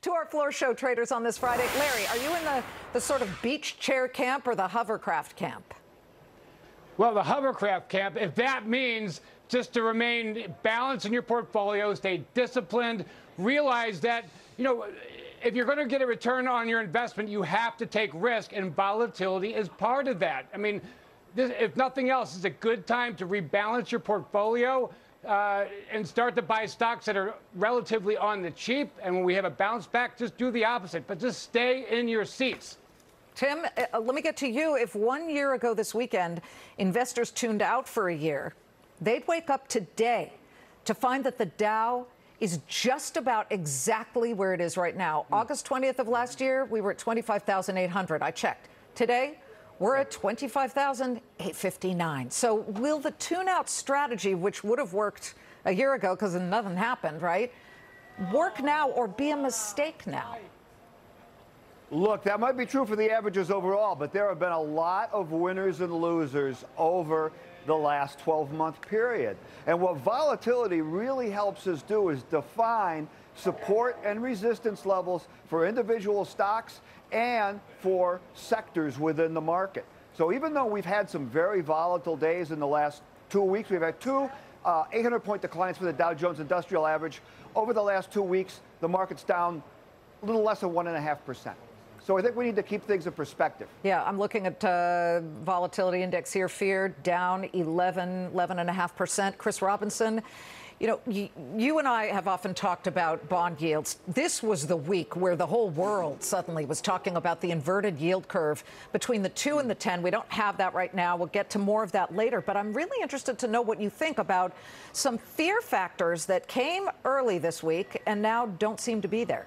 To our floor show traders on this Friday. Larry, are you in the sort of beach chair camp or the hovercraft camp? Well, the hovercraft camp, if that means just to remain balanced in your portfolio, stay disciplined, realize that, if you're going to get a return on your investment, you have to take risk, and volatility is part of that. I mean, if nothing else, it's a good time to rebalance your portfolio and start to buy stocks that are relatively on the cheap. And when we have a bounce back, just do the opposite, but just stay in your seats. Tim, let me get to you. If 1 year ago this weekend, investors tuned out for a year, they'd wake up today to find that the Dow is just about exactly where it is right now. August 20th of last year, we were at 25,800. I checked. Today, we're at 25,859. So will the tune-out strategy, which would have worked a year ago because nothing happened, right, work now or be a mistake now? Look, that might be true for the averages overall, but there have been a lot of winners and losers over the last 12-month period. And what volatility really helps us do is define support and resistance levels for individual stocks and for sectors within the market. So even though we've had some very volatile days in the last 2 weeks, we've had two 800-point declines for the Dow Jones Industrial Average. Over the last 2 weeks, the market's down a little less than 1.5%. So I think we need to keep things in perspective. Yeah, I'm looking at volatility index here. Fear down 11.5%. Chris Robinson, you and I have often talked about bond yields. This was the week where the whole world suddenly was talking about the inverted yield curve between the 2 and the 10. We don't have that right now. We'll get to more of that later. But I'm really interested to know what you think about some fear factors that came early this week and now don't seem to be there.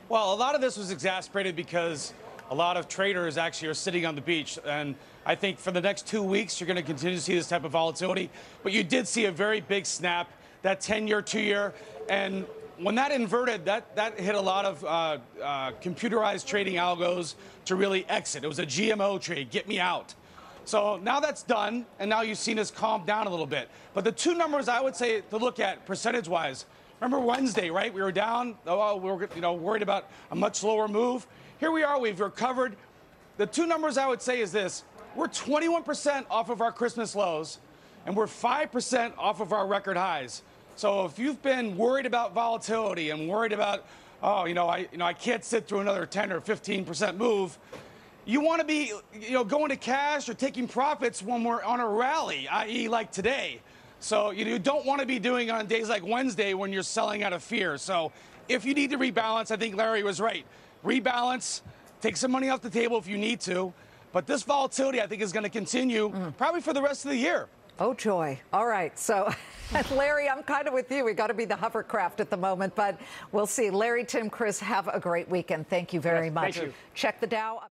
Well, a lot of this was exacerbated because a lot of traders actually are sitting on the beach. And I think for the next 2 weeks, you're going to continue to see this type of volatility. But you did see a very big snap, that 10-year, 2-year. And when that inverted, that hit a lot of computerized trading algos to really exit. It was a GMO trade, get me out. So now that's done, and now you've seen us calm down a little bit. But the two numbers I would say to look at percentage-wise, remember Wednesday, right? We were down. Oh, we were worried about a much lower move. Here we are. We've recovered. The two numbers I would say is this. We're 21% off of our Christmas lows, and we're 5% off of our record highs. So if you've been worried about volatility and worried about, I can't sit through another 10 or 15% move, you want to be, going to cash or taking profits when we're on a rally, i.e. like today. So you don't want to be doing it on days like Wednesday when you're selling out of fear. So if you need to rebalance, I think Larry was right. Rebalance, take some money off the table if you need to. But this volatility, I think, is going to continue probably for the rest of the year. Oh, joy. All right. So, Larry, I'm kind of with you. We got to be the hovercraft at the moment, but we'll see. Larry, Tim, Chris, have a great weekend. Thank you very much. Thank you. Check the Dow.